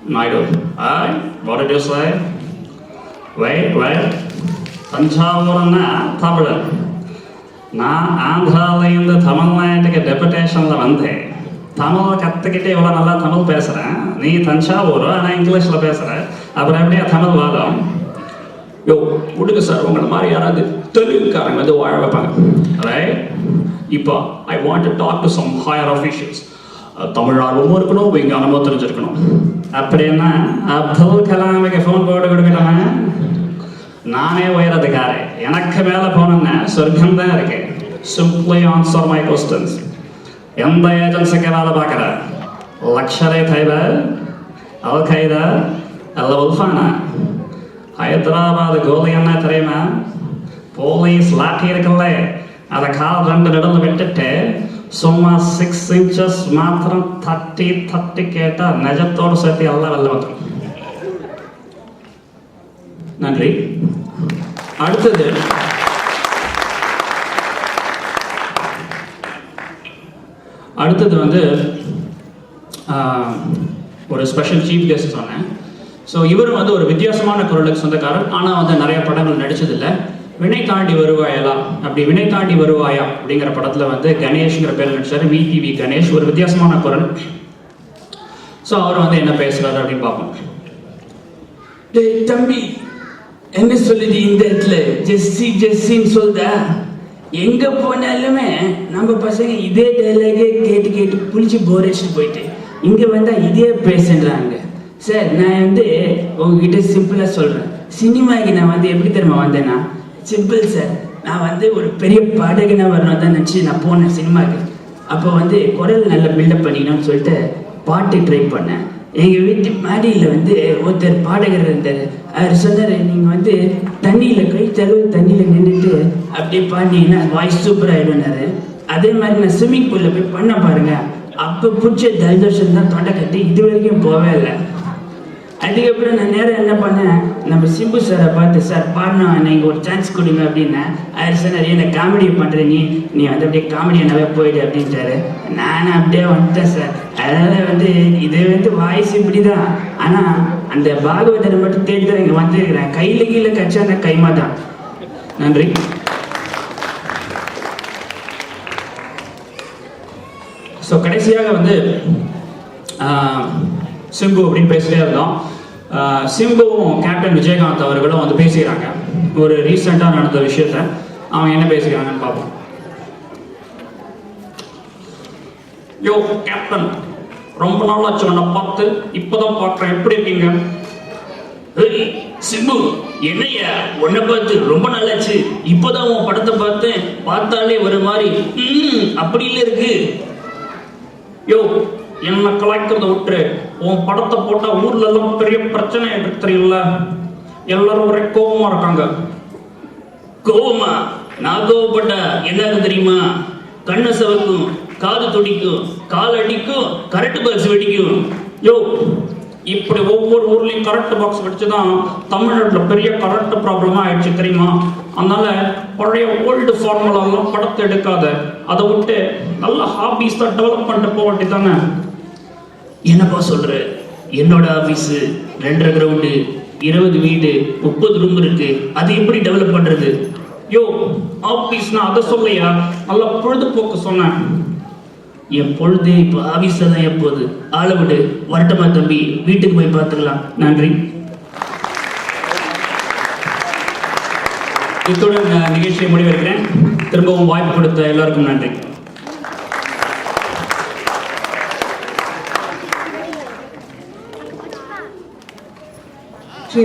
Naidu. Aye, what did you say? Wait. தஞ்சாவூர்னா தமிழன். நான் ஆந்திராவிலேருந்து தமிழ்நாட்டுக்கு டெபுடேஷனில் வந்தேன். தமிழ் கற்றுக்கிட்டே இவ்வளோ நல்லா தமிழ் பேசுகிறேன். நீ தஞ்சாவூர் ஆனால் இங்கிலீஷில் பேசுகிற, அப்புறம் எப்படியா தமிழ் வாதம்? யோ விடுங்க சார், உங்களை மாதிரி யாராவது தெலுங்குக்காரங்க வந்து வாழ வைப்பாங்க. ரைட், இப்போ I want to talk to some higher officials. Tamil ஆர்வமும் இருக்கணும், விஞ்ஞானமும் தெரிஞ்சிருக்கணும். அப்படின்னா அப்துல் கலாமுக்கு ஃபோன் போட்டு கொடுக்கலாமா? நானே உயரதுக்காரே, எனக்கு மேலே போனேன்னா சொர்க்கம் தான் இருக்கு. Simply answer my questions. எந்த ஏஜென்சிக்கு வேலை பார்க்குற? லக்ஷரே தைபா, அல் கைதா, அல்ல உல்ஃபானா? ஹைதராபாத் கோலி என்ன தெரியுமா? போலீஸ் லாட்டி இருக்குல்ல, அதை கால் 2 நடுவில் விட்டுட்டு சும்மா 6 inches மாத்திரம் தட்டி கேட்டால் நிஜத்தோடு சேர்த்து எல்லாம் வெளில வந்துடும். நன்றி. அடுத்தது வந்து ஒரு ஸ்பெஷல் சீஃப் கெஸ்ட் சொன்னேன். ஸோ இவரும் வந்து ஒரு வித்தியாசமான குரலுக்கு சொந்தக்காரர். ஆனால் வந்து நிறைய படங்கள் நடிச்சதில்லை. வினை தாண்டி வருவாயலா, அப்படி வினை தாண்டி வருவாயா அப்படிங்கிற படத்தில் வந்து கணேஷ்ங்கிற பேர் நடிச்சார். விடிவி கணேஷ், ஒரு வித்தியாசமான குரல். ஸோ அவர் வந்து என்ன பேசுறாரு அப்படின்னு பார்ப்போம். தம்பி, என்ன சொல்லுது இந்த இடத்துல? ஜெஸ்ஸின்னு சொல்லுதா? எங்க போனாலுமே நம்ம பசங்க இதே டைலாகே கேட்டு புளிச்சு போர் அடிச்சுட்டு போயிட்டு இங்க வந்தா இதே பேசுறாங்க. சார், நான் வந்து உங்ககிட்ட சிம்பிளா சொல்றேன். சினிமாக்கு நான் வந்து எப்படி தெரியுமா வந்தேன்னா, சிம்பிள் சார். நான் வந்து ஒரு பெரிய பாடகனா வரணும் தான் நினச்சி நான் போனேன் சினிமாவுக்கு. அப்போ வந்து குரல் நல்லா பில்டப் பண்ணிக்கணும்னு சொல்லிட்டு பாட்டு ட்ரை பண்ணேன். எங்கள் வீட்டு மாடியில் வந்து ஒருத்தர் பாடகர் இருந்தார். அவர் சொன்னார், நீங்கள் வந்து தண்ணியில் கை தழுவு தண்ணியில் நின்றுட்டு அப்படியே பாடினீங்கன்னா வாய்ஸ் சூப்பர் ஆகிடுனாரு. அதே மாதிரி நான் ஸ்விம்மிங் பூலில் போய் பண்ண பாருங்க, அப்போ பிடிச்ச ஜலதோஷம் தான் தொண்டை கட்டி இது வரைக்கும் போவே இல்லை. அதுக்கப்புறம் நான் நேரம் என்ன பண்ணேன், நம்ம சிம்பு சாரை பார்த்து, சார் பாடணும், நீங்கள் ஒரு சான்ஸ் கொடுங்க அப்படின்னா. அவர் சொன்னார், என்ன காமெடி பண்ணுற நீ வந்து அப்படியே காமெடியானவே போயிடு அப்படின்ட்டாரு. நானும் அப்படியே வந்துட்டேன் சார். அதனால் வந்து இது வந்து வாய்ஸ் இப்படி தான். ஆனால் அந்த பாகவதரை மட்டும் தேடி தான் இங்கே வந்துருக்கிறேன். கையில் கீழே கச்சா அந்த கைமா தான். நன்றி. ஸோ கடைசியாக வந்து சிம்பு அப்படின்னு பேசிட்டே இருந்தோம். சிம்புவும் கேப்டன் விஜயகாந்த் அவர்களும் வந்து பேசிக்கிறாங்க ஒரு ரீசெண்டாக நடந்த விஷயத்த. அவங்க என்ன பேசிக்கிறாங்கன்னு பார்ப்போம். யோ கேப்டன், ரொம்ப நாள் ஆச்சு உன்னை பார்த்து, இப்போதான் பார்க்குறேன், எப்படி இருக்கீங்க? சிம்பு, என்னையா உன்னை பார்த்து ரொம்ப நாளாச்சு, இப்போதான் உன் படத்தை பார்த்தேன், பார்த்தாலே ஒரு மாதிரி அப்படி இல்லை இருக்கு. யோ, என்ன கலாய்க்கிறத விட்டு உன் படத்தை போட்டா ஊர்ல எல்லாம் பெரிய பிரச்சனை எனக்கு தெரியல. எல்லாரும் ஒரே கோபமா இருக்காங்க. கோபமா? நான் கோவப்பட்டா என்ன தெரியுமா? கண்ணை சவக்கும், காது துடிக்கும், கால் அடிக்கும், கரண்ட் பாக்ஸ் வெடிக்கும். யோ, இப்படி ஒவ்வொரு ஊர்லயும் கரண்ட் பாக்ஸ் வெடிச்சுதான் தமிழ்நாட்டில் பெரிய கரண்ட் ப்ராப்ளமா ஆயிடுச்சு தெரியுமா? அதனால பழைய ஓல்டு ஃபார்முலாலாம் படத்தை எடுக்காத, அதை விட்டு நல்ல ஹாபிஸ் தான் டெவலப் பண்ணிட்டு போக வேண்டியதானே. என்னப்பா சொல்ற? என்னோட ஆபீஸ் 2.5 கிரவுண்டு, 20 வீடு, 30 ரூம் இருக்கு. அது எப்படி டெவலப் பண்றது? யோ, ஆபீஸ்னா அதை சொல்லையா, நல்ல பொழுதுபோக்கு சொன்னேன். என் பொழுது இப்போ ஆபீஸ்ல தான் எப்போது. ஆளை விடு, வரட்டமா தம்பி, வீட்டுக்கு போய் பார்த்துக்கலாம். நன்றி. இத்துடன் நிகழ்ச்சியை முடிவெடுக்கிறேன். திரும்பவும் வாய்ப்பு கொடுத்த எல்லாருக்கும் நன்றி.